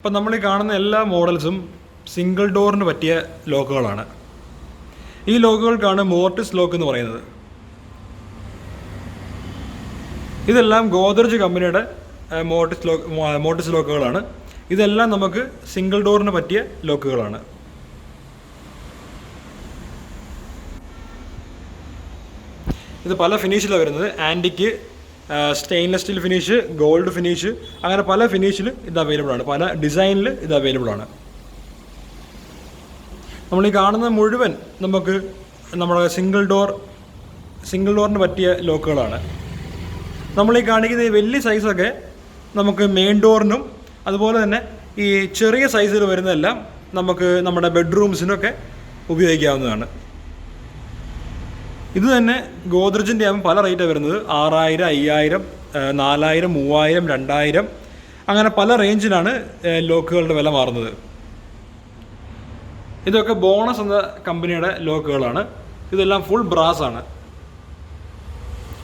അപ്പോൾ നമ്മൾ ഈ കാണുന്ന എല്ലാ മോഡൽസും സിംഗിൾ ഡോറിന് പറ്റിയ ലോക്കുകളാണ്. ഈ ലോക്കുകൾക്കാണ് മോർട്ടിസ് ലോക്ക് എന്ന് പറയുന്നത്. ഇതെല്ലാം ഗോദ്രേജ് കമ്പനിയുടെ മോർട്ടിസ് ലോക്കുകളാണ്. ഇതെല്ലാം നമുക്ക് സിംഗിൾ ഡോറിന് പറ്റിയ ലോക്കുകളാണ്. ഇത് പല ഫിനിഷിലാണ് വരുന്നത്. Antique, stainless steel finish, gold finish, അങ്ങനെ പല ഫിനിഷിൽ ഇത് അവൈലബിൾ ആണ്. പല ഡിസൈനിൽ ഇത് അവൈലബിൾ ആണ്. നമ്മൾ ഈ കാണുന്ന മുഴുവൻ നമുക്ക് നമ്മുടെ സിംഗിൾ ഡോറിന് പറ്റിയ ലോക്കുകളാണ്. നമ്മൾ ഈ കാണിക്കുന്ന ഈ വലിയ സൈസൊക്കെ നമുക്ക് മെയിൻ ഡോറിനും അതുപോലെ തന്നെ ഈ ചെറിയ സൈസിൽ വരുന്നതെല്ലാം നമുക്ക് നമ്മുടെ ബെഡ്റൂംസിനൊക്കെ ഉപയോഗിക്കാവുന്നതാണ്. ഇത് തന്നെ ഗോദ്രേജിൻ്റെ ആകുമ്പോൾ പല റേറ്റാണ് വരുന്നത്. 6000, 5000, 4000, 3000, 2000 അങ്ങനെ പല റേഞ്ചിലാണ് ലോക്കുകളുടെ വില മാറുന്നത്. ഇതൊക്കെ ബോണസ് എന്ന കമ്പനിയുടെ ലോക്കുകളാണ്. ഇതെല്ലാം ഫുൾ ബ്രാസ് ആണ്.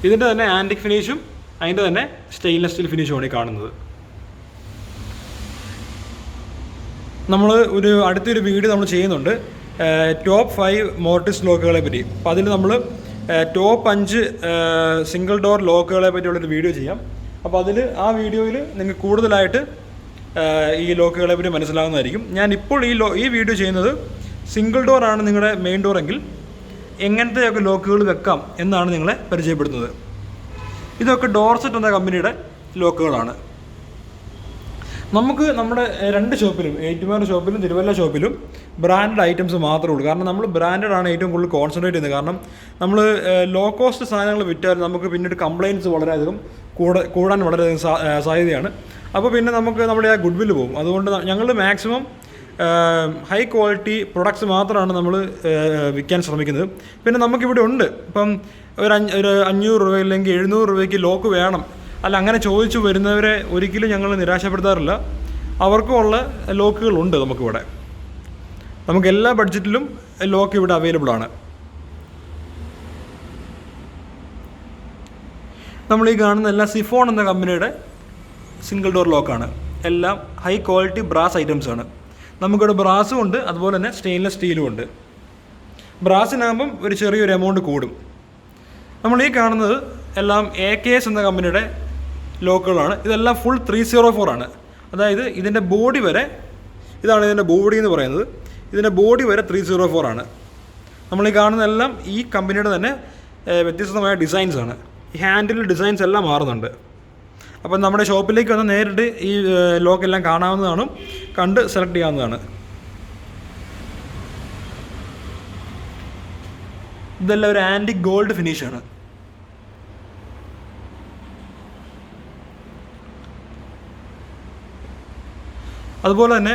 ഇതിൻ്റെ തന്നെ ആൻറ്റിക് ഫിനിഷും അതിൻ്റെ തന്നെ സ്റ്റെയിൻലെസ് സ്റ്റീൽ ഫിനിഷുമാണ് ഈ കാണുന്നത്. നമ്മൾ അടുത്തൊരു വീഡിയോ നമ്മൾ ചെയ്യുന്നുണ്ട് ടോപ്പ് 5 മോർട്ടിസ് ലോക്കുകളെ പറ്റി. അപ്പോൾ അതിൽ നമ്മൾ ടോപ്പ് 5 സിംഗിൾ ഡോർ ലോക്കുകളെ പറ്റിയുള്ളൊരു വീഡിയോ ചെയ്യാം. അപ്പോൾ ആ വീഡിയോയിൽ നിങ്ങൾക്ക് കൂടുതലായിട്ട് ഈ ലോക്കുകളെ പറ്റി മനസ്സിലാവുന്നതായിരിക്കും. ഞാൻ ഇപ്പോൾ ഈ വീഡിയോ ചെയ്യുന്നത് സിംഗിൾ ഡോറാണ് നിങ്ങളുടെ മെയിൻ ഡോറെങ്കിൽ എങ്ങനത്തെയൊക്കെ ലോക്കുകൾ വെക്കാം എന്നാണ് നിങ്ങളെ പരിചയപ്പെടുത്തുന്നത്. ഇതൊക്കെ ഡോർസെറ്റ് എന്ന കമ്പനിയുടെ ലോക്കുകളാണ്. നമുക്ക് നമ്മുടെ 2 ഷോപ്പിലും, ഏറ്റുമാനൂർ ഷോപ്പിലും തിരുവല്ല ഷോപ്പിലും ബ്രാൻഡഡ് ഐറ്റംസ് മാത്രമേ ഉള്ളൂ. കാരണം നമ്മൾ ബ്രാൻഡാണ് ഏറ്റവും കൂടുതൽ കോൺസെൻട്രേറ്റ് ചെയ്യുന്നത്. കാരണം നമ്മൾ ലോ കോസ്റ്റ് സാധനങ്ങൾ വിറ്റാൽ നമുക്ക് പിന്നീട് കംപ്ലയിൻറ്റ്സ് വളരെയധികം കൂടാൻ വളരെയധികം സാധ്യതയാണ്. അപ്പോൾ പിന്നെ നമുക്ക് നമ്മുടെ ആ ഗുഡ് വില്ല് പോകും. അതുകൊണ്ട് ഞങ്ങൾ മാക്സിമം ഹൈ ക്വാളിറ്റി പ്രൊഡക്ട്സ് മാത്രമാണ് നമ്മൾ വിൽക്കാൻ ശ്രമിക്കുന്നത്. പിന്നെ നമുക്കിവിടെ ഉണ്ട്, ഇപ്പം ഒരു 500 രൂപ അല്ലെങ്കിൽ 700 രൂപയ്ക്ക് ലോക്ക് വേണം അല്ല അങ്ങനെ ചോദിച്ചു വരുന്നവരെ ഒരിക്കലും ഞങ്ങൾ നിരാശപ്പെടുത്താറില്ല. അവർക്കുമുള്ള ലോക്കുകളുണ്ട് നമുക്കിവിടെ. നമുക്ക് എല്ലാ ബഡ്ജറ്റിലും ലോക്ക് ഇവിടെ അവൈലബിൾ ആണ്. നമ്മൾ ഈ കാണുന്ന എല്ലാം സിഫോൺ എന്ന കമ്പനിയുടെ സിംഗിൾ ഡോർ ലോക്കാണ്. എല്ലാം ഹൈ ക്വാളിറ്റി ബ്രാസ് ഐറ്റംസ് ആണ്. നമുക്കിവിടെ ബ്രാസും ഉണ്ട്, അതുപോലെ തന്നെ സ്റ്റെയിൻലെസ് സ്റ്റീലും ഉണ്ട്. ബ്രാസിനാകുമ്പം ഒരു ചെറിയൊരു എമൗണ്ട് കൂടും. നമ്മൾ ഈ കാണുന്നത് എല്ലാം AKS എന്ന കമ്പനിയുടെ ലോക്കുകളാണ്. ഇതെല്ലാം ഫുൾ 304 ആണ്. അതായത് ഇതിൻ്റെ ബോഡി വരെ, ഇതാണ് ഇതിൻ്റെ ബോഡി എന്ന് പറയുന്നത്, ഇതിൻ്റെ ബോഡി വരെ 304 ആണ്. നമ്മൾ ഈ കാണുന്നതെല്ലാം ഈ കമ്പനിയുടെ തന്നെ വ്യത്യസ്തമായ ഡിസൈൻസ് ആണ്. ഈ ഹാൻഡിൽ ഡിസൈൻസ് എല്ലാം മാറുന്നുണ്ട്. അപ്പം നമ്മുടെ ഷോപ്പിലേക്ക് വന്ന് നേരിട്ട് ഈ ലോക്കെല്ലാം കാണാവുന്നതാണ്, കണ്ട് സെലക്ട് ചെയ്യാവുന്നതാണ്. ഇതെല്ലാം ഒരു ആൻറ്റിക് ഗോൾഡ് ഫിനിഷാണ്. അതുപോലെ തന്നെ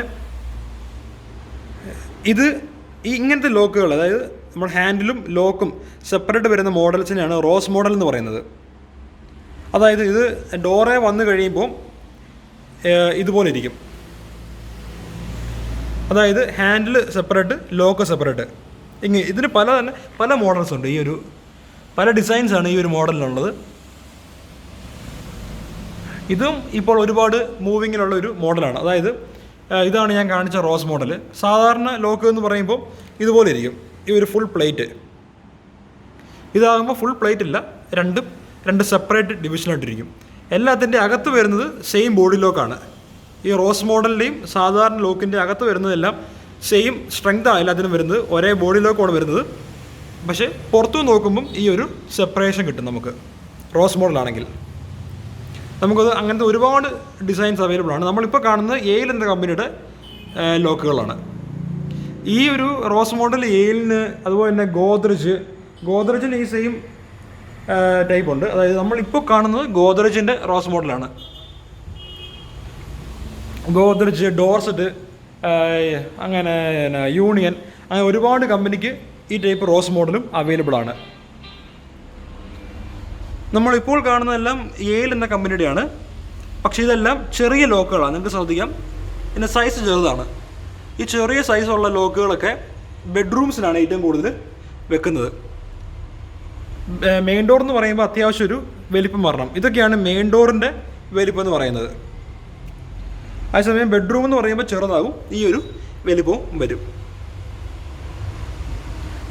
ഇങ്ങനത്തെ ലോക്കുകൾ, അതായത് നമ്മൾ ഹാൻഡിലും ലോക്കും സെപ്പറേറ്റ് വരുന്ന മോഡൽസിനെയാണ് റോസ് മോഡൽ എന്ന് പറയുന്നത്. അതായത് ഇത് ഡോറെ വന്നു കഴിയുമ്പോൾ ഇതുപോലെ ഇരിക്കും. അതായത് ഹാൻഡിൽ സെപ്പറേറ്റ്, ലോക്ക് സെപ്പറേറ്റ്. ഇതിന് പല മോഡൽസ് ഉണ്ട്. പല ഡിസൈൻസാണ് ഈ ഒരു മോഡലിനുള്ളത്. ഇതും ഇപ്പോൾ ഒരുപാട് മൂവിങ്ങിലുള്ള ഒരു മോഡലാണ്. അതായത് ഇതാണ് ഞാൻ കാണിച്ച റോസ് മോഡൽ. സാധാരണ ലോക്ക് എന്ന് പറയുമ്പോൾ ഇതുപോലെ ഇരിക്കും. ഈ ഒരു ഫുൾ പ്ലേറ്റ്. ഇതാകുമ്പോൾ ഫുൾ പ്ലേറ്റ് ഇല്ല, രണ്ട് സെപ്പറേറ്റ് ഡിവിഷനായിട്ടിരിക്കും. എല്ലാത്തിൻ്റെ അകത്ത് വരുന്നത് സെയിം ബോഡി ലോക്കാണ്. ഈ റോസ് മോഡലിൻ്റെയും സാധാരണ ലോക്കിൻ്റെ അകത്ത് വരുന്നതെല്ലാം സെയിം സ്ട്രെങ്താണ് എല്ലാത്തിനും വരുന്നത്. ഒരേ ബോഡി ലോക്കാണ് വരുന്നത്. പക്ഷേ പുറത്തു നോക്കുമ്പം ഈ ഒരു സെപ്പറേഷൻ കിട്ടും നമുക്ക് റോസ് മോഡലാണെങ്കിൽ. നമുക്കത് അങ്ങനത്തെ ഒരുപാട് ഡിസൈൻസ് അവൈലബിൾ ആണ്. നമ്മളിപ്പോൾ കാണുന്നത് എയിൽ എന്ന കമ്പനിയുടെ ലോക്കുകളാണ്. ഈ ഒരു റോസ് മോഡൽ എയിലിന്, അതുപോലെ തന്നെ ഗോദ്രേജിന് ഈ സെയിം ടൈപ്പ് ഉണ്ട്. അതായത് നമ്മളിപ്പോൾ കാണുന്നത് ഗോദ്രേജിൻ്റെ റോസ് മോഡലാണ്. ഗോദ്രേജ്, ഡോർസെറ്റ്, അങ്ങനെ യൂണിയൻ, അങ്ങനെ ഒരുപാട് കമ്പനിക്ക് ഈ ടൈപ്പ് റോസ് മോഡലും അവൈലബിൾ ആണ്. നമ്മളിപ്പോൾ കാണുന്നതെല്ലാം എയിൽ എന്ന കമ്പനിയുടെയാണ്. പക്ഷേ ഇതെല്ലാം ചെറിയ ലോക്കുകളാണ്. നിങ്ങൾക്ക് ശ്രദ്ധിക്കാം, ഇതിൻ്റെ സൈസ് ചെറുതാണ്. ഈ ചെറിയ സൈസുള്ള ലോക്കുകളൊക്കെ ബെഡ്റൂംസിനാണ് ഏറ്റവും കൂടുതൽ വെക്കുന്നത്. മെയിൻ ഡോർ എന്ന് പറയുമ്പോൾ അത്യാവശ്യം ഒരു വലിപ്പം വരണം. ഇതൊക്കെയാണ് മെയിൻ ഡോറിൻ്റെ വലിപ്പം എന്ന് പറയുന്നത്. അതേസമയം ബെഡ്റൂം എന്ന് പറയുമ്പോൾ ചെറുതാകും, ഈ ഒരു വലിപ്പവും വരും.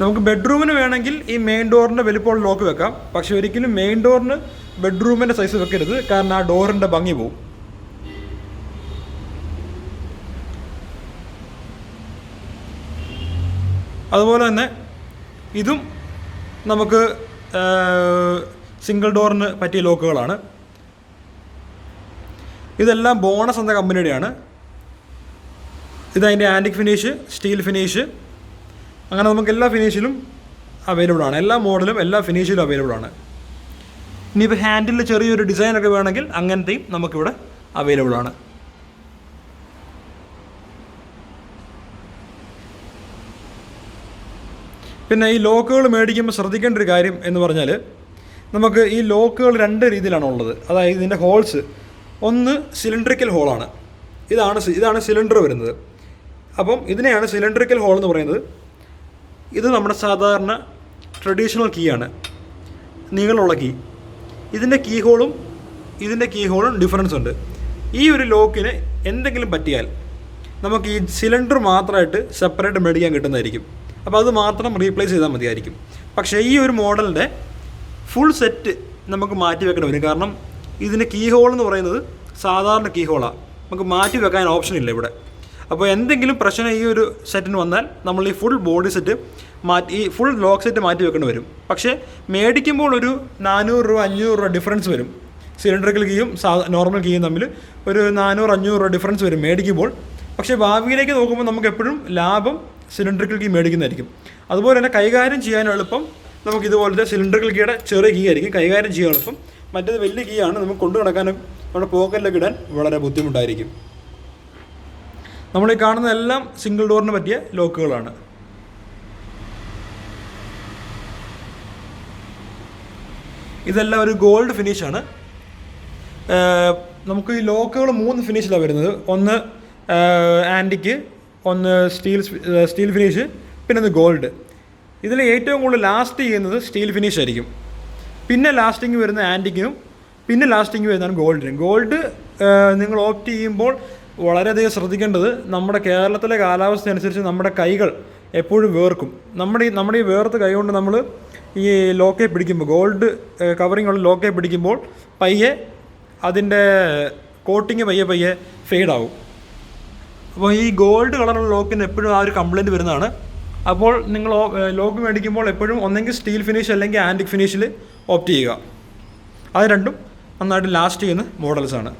നമുക്ക് ബെഡ്റൂമിന് വേണമെങ്കിൽ ഈ മെയിൻ ഡോറിൻ്റെ വലിപ്പമുള്ള ലോക്ക് വെക്കാം. പക്ഷെ ഒരിക്കലും മെയിൻ ഡോറിന് ബെഡ്റൂമിൻ്റെ സൈസ് വെക്കരുത്, കാരണം ആ ഡോറിൻ്റെ ഭംഗി പോവും. അതുപോലെ തന്നെ ഇതും നമുക്ക് സിംഗിൾ ഡോറിന് പറ്റിയ ലോക്കുകളാണ്. ഇതെല്ലാം ബോണസ് എന്ന കമ്പനിയുടെയാണ്. ഇതതിൻ്റെ ആൻറ്റിക് ഫിനിഷ്, സ്റ്റീൽ ഫിനിഷ്, അങ്ങനെ നമുക്ക് എല്ലാ ഫിനിഷിലും അവൈലബിൾ ആണ്. എല്ലാ മോഡലും എല്ലാ ഫിനിഷിലും അവൈലബിൾ ആണ്. ഇനിയിപ്പോൾ ഹാൻഡിലിൽ ചെറിയൊരു ഡിസൈനൊക്കെ വേണമെങ്കിൽ അങ്ങനത്തെയും നമുക്കിവിടെ അവൈലബിൾ ആണ്. പിന്നെ ഈ ലോക്കുകൾ മേടിക്കുമ്പോൾ ശ്രദ്ധിക്കേണ്ട ഒരു കാര്യം എന്ന് പറഞ്ഞാൽ, നമുക്ക് ഈ ലോക്കുകൾ 2 രീതിയിലാണ് ഉള്ളത്. അതായത് ഇതിൻ്റെ ഹോൾസ്, ഒന്ന് സിലിണ്ടറിക്കൽ ഹോളാണ്. ഇതാണ് സിലിണ്ടർ വരുന്നത്. അപ്പം ഇതിനെയാണ് സിലിണ്ടറിക്കൽ ഹോൾ എന്ന് പറയുന്നത്. ഇത് നമ്മുടെ സാധാരണ ട്രഡീഷണൽ കീ ആണ്, നീളമുള്ള കീ. ഇതിൻ്റെ കീ ഹോളും ഡിഫറൻസ് ഉണ്ട്. ഈ ഒരു ലോക്കിന് എന്തെങ്കിലും പറ്റിയാൽ നമുക്ക് ഈ സിലിണ്ടർ മാത്രമായിട്ട് സെപ്പറേറ്റ് മേടിക്കാൻ കിട്ടുന്നതായിരിക്കും. അപ്പോൾ അത് മാത്രം റീപ്ലേസ് ചെയ്താൽ മതിയായിരിക്കും. പക്ഷേ ഈ ഒരു മോഡലിൻ്റെ ഫുൾ സെറ്റ് നമുക്ക് മാറ്റി വെക്കണം വരും. കാരണം ഇതിൻ്റെ കീ ഹോൾ എന്ന് പറയുന്നത് സാധാരണ കീ ഹോളാണ്, നമുക്ക് മാറ്റി വെക്കാൻ ഓപ്ഷൻ ഇല്ല ഇവിടെ. അപ്പോൾ എന്തെങ്കിലും പ്രശ്നം ഈ ഒരു സെറ്റിന് വന്നാൽ നമ്മൾ ഈ ഫുൾ ബോഡി സെറ്റ് ഈ ഫുൾ ലോക്ക് സെറ്റ് മാറ്റി വെക്കേണ്ടി വരും. പക്ഷേ മേടിക്കുമ്പോൾ ഒരു 400 രൂപ 500 രൂപ ഡിഫറൻസ് വരും. സിലിണ്ടറിക്കൽ കീയും നോർമൽ കീയും തമ്മിൽ ഒരു 400-500 രൂപ ഡിഫറൻസ് വരും മേടിക്കുമ്പോൾ. പക്ഷേ ഭാവിയിലേക്ക് നോക്കുമ്പോൾ നമുക്ക് എപ്പോഴും ലാഭം സിലിണ്ടറിക്കൽ കീ മേടിക്കുന്നതായിരിക്കും. അതുപോലെ തന്നെ കൈകാര്യം ചെയ്യാൻ എളുപ്പം നമുക്ക് ഇതുപോലത്തെ സിലിണ്ടറിക്കൽ കീയുടെ ചെറിയ കീ ആയിരിക്കും കൈകാര്യം ചെയ്യാൻ എളുപ്പം. മറ്റേത് വലിയ കീ ആണ്, നമുക്ക് കൊണ്ടു നടക്കാനും നമ്മുടെ പോക്കറ്റിലൊക്കെ ഇടാൻ വളരെ ബുദ്ധിമുട്ടായിരിക്കും. നമ്മൾ ഈ കാണുന്നതെല്ലാം സിംഗിൾ ഡോറിന് പറ്റിയ ലോക്കുകളാണ്. ഇതെല്ലാം ഒരു ഗോൾഡ് ഫിനിഷാണ്. നമുക്ക് ഈ ലോക്കുകൾ 3 ഫിനിഷിലാണ് വരുന്നത്. ഒന്ന് ആൻറ്റിക്ക്, ഒന്ന് സ്റ്റീൽ ഫിനിഷ്, പിന്നെ ഒന്ന് ഗോൾഡ്. ഇതിൽ ഏറ്റവും കൂടുതൽ ലാസ്റ്റ് ചെയ്യുന്നത് സ്റ്റീൽ ഫിനിഷ് ആയിരിക്കും. പിന്നെ ലാസ്റ്റിങ് വരുന്ന ആൻറ്റിക്കിനും, പിന്നെ ലാസ്റ്റിങ് വരുന്നതാണ് ഗോൾഡിനും. ഗോൾഡ് നിങ്ങൾ ഓപ്റ്റ് ചെയ്യുമ്പോൾ വളരെയധികം ശ്രദ്ധിക്കേണ്ടത്, നമ്മുടെ കേരളത്തിലെ കാലാവസ്ഥ അനുസരിച്ച് നമ്മുടെ കൈകൾ എപ്പോഴും വേർക്കും. നമ്മുടെ ഈ വേർത്ത കൈ കൊണ്ട് നമ്മൾ ഈ ലോക്കെ പിടിക്കുമ്പോൾ, ഗോൾഡ് കവറിങ് ഉള്ള ലോക്കെ പിടിക്കുമ്പോൾ പയ്യെ അതിൻ്റെ കോട്ടിങ് പയ്യെ ഫെയ്ഡാവും. അപ്പോൾ ഈ ഗോൾഡ് കളറുള്ള ലോക്കിന് എപ്പോഴും ആ ഒരു കംപ്ലയിൻറ്റ് വരുന്നതാണ്. അപ്പോൾ നിങ്ങൾ ലോക്ക് മേടിക്കുമ്പോൾ എപ്പോഴും ഒന്നെങ്കിൽ സ്റ്റീൽ ഫിനിഷ് അല്ലെങ്കിൽ ആൻറ്റിക് ഫിനിഷിൽ ഓപ്റ്റ് ചെയ്യുക. അത് രണ്ടും നന്നായിട്ട് ലാസ്റ്റ് ചെയ്യുന്ന മോഡൽസാണ്.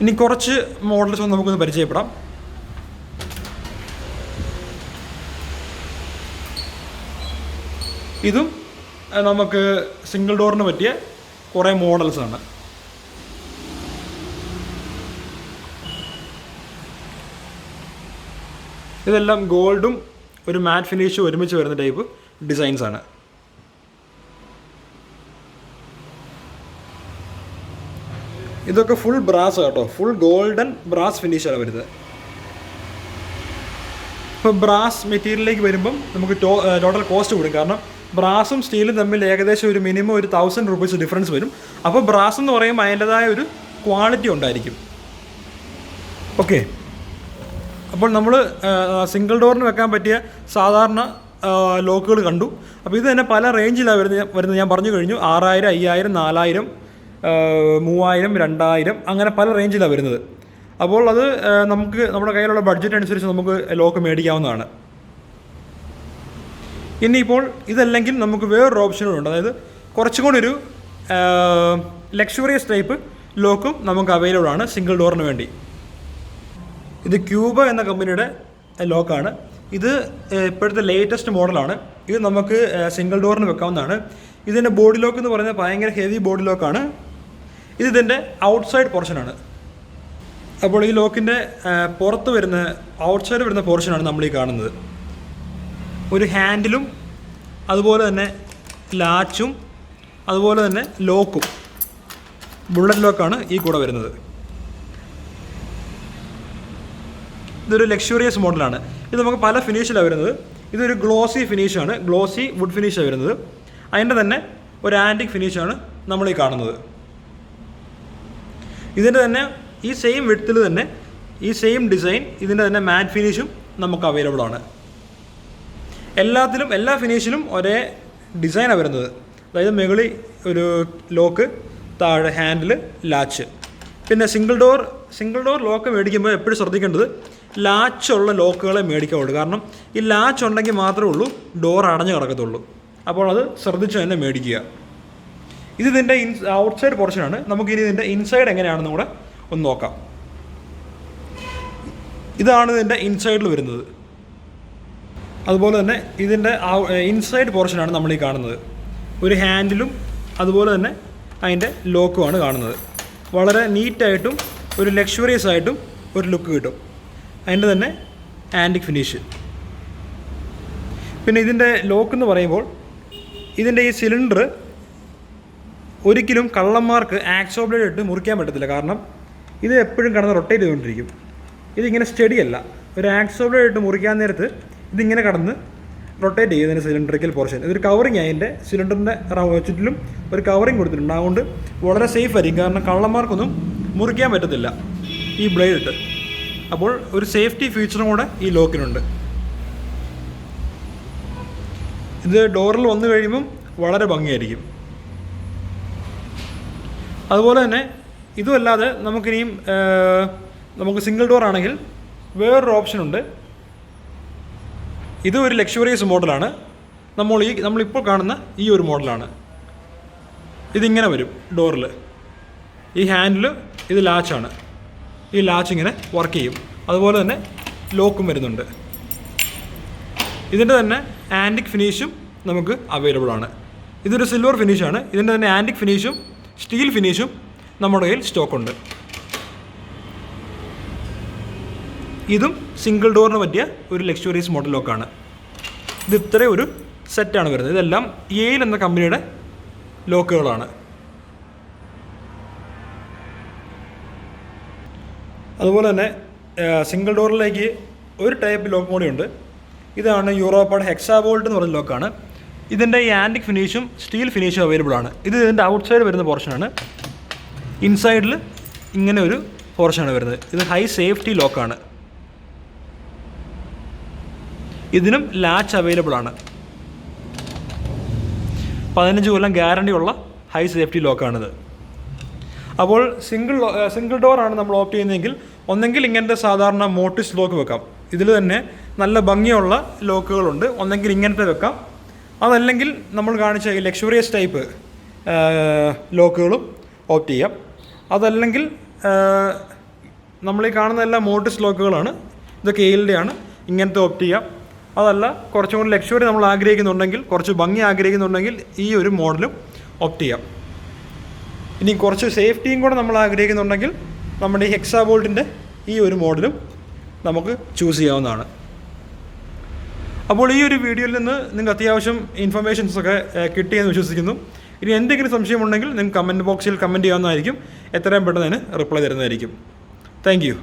ഇനി കുറച്ച് മോഡൽസ് നമുക്കൊന്ന് പരിചയപ്പെടാം. ഇതും നമുക്ക് സിംഗിൾ ഡോറിന് പറ്റിയ കുറേ മോഡൽസാണ്. ഇതെല്ലാം ഗോൾഡും ഒരു മാറ്റ് ഫിനിഷും ഒരുമിച്ച് വരുന്ന ടൈപ്പ് ഡിസൈൻസാണ്. ഇതൊക്കെ ഫുൾ ബ്രാസ് കേട്ടോ, ഫുൾ ഗോൾഡൻ ബ്രാസ് ഫിനിഷാണ് വരുന്നത്. ഇപ്പോൾ ബ്രാസ് മെറ്റീരിയലിലേക്ക് വരുമ്പം നമുക്ക് ടോട്ടൽ കോസ്റ്റ് കൂടും. കാരണം ബ്രാസും സ്റ്റീലും തമ്മിൽ ഏകദേശം ഒരു മിനിമം ഒരു 1000 രൂപീസ് ഡിഫറൻസ് വരും. അപ്പോൾ ബ്രാസ് എന്ന് പറയുമ്പോൾ അതിൻ്റെതായ ഒരു ക്വാളിറ്റി ഉണ്ടായിരിക്കും. ഓക്കെ, അപ്പോൾ നമ്മൾ സിംഗിൾ ഡോറിന് വെക്കാൻ പറ്റിയ സാധാരണ ലോക്കുകൾ കണ്ടു. അപ്പോൾ ഇത് തന്നെ പല റേഞ്ചിലാണ് വരുന്നത് ഞാൻ പറഞ്ഞു കഴിഞ്ഞു. 6000, 5000, 4000, 3000, 2000 അങ്ങനെ പല റേഞ്ചിലാണ് വരുന്നത്. അപ്പോൾ അത് നമുക്ക് നമ്മുടെ കയ്യിലുള്ള ബഡ്ജറ്റ് അനുസരിച്ച് നമുക്ക് ലോക്ക് മേടിക്കാവുന്നതാണ്. ഇനിയിപ്പോൾ ഇതല്ലെങ്കിൽ നമുക്ക് വേറൊരു ഓപ്ഷനുണ്ട്. അതായത് കുറച്ചും കൂടി ഒരു ലക്ഷറിയസ് ടൈപ്പ് ലോക്കും നമുക്ക് അവൈലബിൾ ആണ് സിംഗിൾ ഡോറിന് വേണ്ടി. ഇത് ക്യൂബ എന്ന കമ്പനിയുടെ ലോക്കാണ്. ഇത് ഇപ്പോഴത്തെ ലേറ്റസ്റ്റ് മോഡലാണ്. ഇത് നമുക്ക് സിംഗിൾ ഡോറിന് വെക്കാവുന്നതാണ്. ഇതിൻ്റെ ബോഡി ലോക്ക് എന്ന് പറയുന്നത് ഭയങ്കര ഹെവി ബോഡി ലോക്കാണ്. ഇതിൻ്റെ ഔട്ട്സൈഡ് പോർഷനാണ്. അപ്പോൾ ഈ ലോക്കിൻ്റെ പുറത്ത് വരുന്ന ഔട്ട്സൈഡ് വരുന്ന പോർഷനാണ് നമ്മൾ ഈ കാണുന്നത്. ഒരു ഹാൻഡിലും അതുപോലെ തന്നെ ലാച്ചും അതുപോലെ തന്നെ ലോക്കും ബുള്ളറ്റ് ലോക്കാണ് ഈ കൂടെ വരുന്നത്. ഇതൊരു ലക്ഷറിയസ് മോഡലാണ്. ഇത് നമുക്ക് പല ഫിനിഷിലാണ് വരുന്നത്. ഇതൊരു ഗ്ലോസി ഫിനിഷാണ്, ഗ്ലോസി വുഡ് ഫിനിഷാണ് വരുന്നത്. അതിൻ്റെ തന്നെ ഒരു ആൻറ്റിക് ഫിനിഷാണ് നമ്മൾ ഈ കാണുന്നത്. ഇതിൻ്റെ തന്നെ ഈ സെയിം വിഡ്ത്തിൽ തന്നെ ഈ സെയിം ഡിസൈൻ ഇതിൻ്റെ തന്നെ മാറ്റ് ഫിനിഷും നമുക്ക് അവൈലബിൾ ആണ്. എല്ലാ ഫിനിഷിലും ഒരേ ഡിസൈനാണ് വരുന്നത്. അതായത് മുകളിൽ ഒരു ലോക്ക്, താഴെ ഹാൻഡിൽ, ലാച്ച്. പിന്നെ സിംഗിൾ ഡോർ ലോക്ക് മേടിക്കുമ്പോൾ എപ്പോഴും ശ്രദ്ധിക്കേണ്ടത് ലാച്ചുള്ള ലോക്കുകളെ മേടിക്കാവുള്ളൂ. കാരണം ഈ ലാച്ച് ഉണ്ടെങ്കിൽ മാത്രമേ ഉള്ളൂ ഡോർ അടഞ്ഞു കിടക്കത്തുള്ളൂ. അപ്പോൾ അത് ശ്രദ്ധിച്ച് തന്നെ മേടിക്കുക. ഇതിൻ്റെ ഔട്ട്സൈഡ് പോർഷനാണ്. നമുക്കിനി ഇതിൻ്റെ ഇൻസൈഡ് എങ്ങനെയാണെന്ന് കൂടെ ഒന്ന് നോക്കാം. ഇതാണ് ഇതിൻ്റെ ഇൻസൈഡിൽ വരുന്നത്. അതുപോലെ തന്നെ ഇതിൻ്റെ ഇൻസൈഡ് പോർഷനാണ് നമ്മൾ ഈ കാണുന്നത്. ഒരു ഹാൻഡിലും അതുപോലെ തന്നെ അതിൻ്റെ ലോക്കുമാണ് കാണുന്നത്. വളരെ നീറ്റായിട്ടും ഒരു ലക്ഷറിയസ് ആയിട്ടും ഒരു ലുക്ക് കിട്ടും. അതിൻ്റെ തന്നെ ആൻറ്റിക് ഫിനിഷ്. പിന്നെ ഇതിൻ്റെ ലോക്ക് എന്ന് പറയുമ്പോൾ ഇതിൻ്റെ ഈ സിലിണ്ടർ ഒരിക്കലും കള്ളന്മാർക്ക് ആക്സോ ബ്ലേഡ് ഇട്ട് മുറിക്കാൻ പറ്റത്തില്ല. കാരണം ഇത് എപ്പോഴും കിടന്ന് റൊട്ടേറ്റ് ചെയ്തുകൊണ്ടിരിക്കും. ഇതിങ്ങനെ സ്റ്റഡി അല്ല. ഒരു ആക്സോ ബ്ലേഡ് ഇട്ട് മുറിക്കാൻ നേരത്ത് ഇതിങ്ങനെ കടന്ന് റൊട്ടേറ്റ് ചെയ്യും ഇതിൻ്റെ സിലിണ്ടറിക്കൽ പോർഷൻ. ഇതൊരു കവറിങ് ആയി. അതിൻ്റെ സിലിണ്ടറിൻ്റെ ചുറ്റിലും ഒരു കവറിങ് കൊടുത്തിട്ടുണ്ട്. അതുകൊണ്ട് വളരെ സേഫ് ആയിരിക്കും. കാരണം കള്ളന്മാർക്കൊന്നും മുറിക്കാൻ പറ്റത്തില്ല ഈ ബ്ലേഡ് ഇട്ട്. അപ്പോൾ ഒരു സേഫ്റ്റി ഫീച്ചറും കൂടെ ഈ ലോക്കിനുണ്ട്. ഇത് ഡോറിൽ വന്നു കഴിയുമ്പം വളരെ ഭംഗിയായിരിക്കും. അതുപോലെ തന്നെ ഇതുമല്ലാതെ നമുക്കിനിയും നമുക്ക് സിംഗിൾ ഡോർ ആണെങ്കിൽ വേറൊരു ഓപ്ഷനുണ്ട്. ഇത് ഒരു ലക്ഷറിയസ് മോഡലാണ്. നമ്മളിപ്പോൾ കാണുന്ന ഈ ഒരു മോഡലാണ്. ഇതിങ്ങനെ വരും ഡോറിൽ. ഈ ഹാൻഡിൽ ഇത് ലാച്ചാണ്. ഈ ലാച്ച് ഇങ്ങനെ വർക്ക് ചെയ്യും. അതുപോലെ തന്നെ ലോക്കും വരുന്നുണ്ട്. ഇതിൻ്റെ തന്നെ ആൻറ്റിക് ഫിനിഷും നമുക്ക് അവൈലബിൾ ആണ്. ഇതൊരു സിൽവർ ഫിനിഷാണ്. ഇതിൻ്റെ തന്നെ ആൻറ്റിക് ഫിനിഷും സ്റ്റീൽ ഫിനിഷും നമ്മുടെ കയ്യിൽ സ്റ്റോക്കുണ്ട്. ഇതും സിംഗിൾ ഡോറിന് പറ്റിയ ഒരു ലക്ഷറിയസ് മോഡൽ ലോക്കാണ്. ഇത് ഇത്രയും ഒരു സെറ്റാണ് വരുന്നത്. ഇതെല്ലാം യെയിൽ എന്ന കമ്പനിയുടെ ലോക്കുകളാണ്. അതുപോലെ തന്നെ സിംഗിൾ ഡോറിലേക്ക് ഒരു ടൈപ്പ് ലോക്ക് കൂടി ഉണ്ട്. ഇതാണ് യൂറോപ്പാഡ് ഹെക്സാബോൾട്ട് എന്ന് പറഞ്ഞ ലോക്കാണ്. ഇതിൻ്റെ ഈ ആൻറ്റിക് ഫിനിഷും സ്റ്റീൽ ഫിനിഷും അവൈലബിൾ ആണ്. ഇത് ഇതിൻ്റെ ഔട്ട്സൈഡ് വരുന്ന പോർഷനാണ്. ഇൻസൈഡിൽ ഇങ്ങനെ ഒരു പോർഷനാണ് വരുന്നത്. ഇത് ഹൈ സേഫ്റ്റി ലോക്കാണ്. ഇതിനും ലാച്ച് അവൈലബിൾ ആണ്. 15 കൊല്ലം ഗ്യാരണ്ടി ഉള്ള ഹൈ സേഫ്റ്റി ലോക്കാണിത്. അപ്പോൾ സിംഗിൾ ഡോറാണ് നമ്മൾ ഓപ്റ്റ് ചെയ്യുന്നതെങ്കിൽ ഒന്നെങ്കിൽ ഇങ്ങനത്തെ സാധാരണ മോട്ടിസ് ലോക്ക് വെക്കാം. ഇതിൽ തന്നെ നല്ല ഭംഗിയുള്ള ലോക്കുകളുണ്ട്. ഒന്നെങ്കിൽ ഇങ്ങനത്തെ വെക്കാം. അതല്ലെങ്കിൽ നമ്മൾ കാണിച്ച ഈ ലക്ഷറിയസ് ടൈപ്പ് ലോക്കുകളും ഓപ്റ്റ് ചെയ്യാം. അതല്ലെങ്കിൽ നമ്മളീ കാണുന്നതെല്ലാം മോട്ടിസ് ലോക്കുകളാണ്. ഇതൊക്കെ യെയിലിൻ്റെയാണ്. ഇങ്ങനത്തെ ഓപ്റ്റ് ചെയ്യാം. അതല്ല കുറച്ചും കൂടി ലക്ഷറി നമ്മൾ ആഗ്രഹിക്കുന്നുണ്ടെങ്കിൽ, കുറച്ച് ഭംഗി ആഗ്രഹിക്കുന്നുണ്ടെങ്കിൽ ഈ ഒരു മോഡലും ഓപ്റ്റ് ചെയ്യാം. ഇനി കുറച്ച് സേഫ്റ്റിയും കൂടെ നമ്മൾ ആഗ്രഹിക്കുന്നുണ്ടെങ്കിൽ നമ്മുടെ ഈ ഹെക്സാബോൾട്ടിൻ്റെ ഈ ഒരു മോഡലും നമുക്ക് ചൂസ് ചെയ്യാവുന്നതാണ്. അപ്പോൾ ഈ ഒരു വീഡിയോയിൽ നിന്ന് നിങ്ങൾക്ക് അത്യാവശ്യം ഇൻഫർമേഷൻസൊക്കെ കിട്ടിയെന്ന് വിശ്വസിക്കുന്നു. ഇനി എന്തെങ്കിലും സംശയമുണ്ടെങ്കിൽ നിങ്ങൾക്ക് കമൻറ്റ് ബോക്സിൽ കമൻറ്റ് ചെയ്യാവുന്നതായിരിക്കും. എത്രയും പെട്ടെന്ന് അതിന് റിപ്ലൈ തരുന്നതായിരിക്കും. Thank you.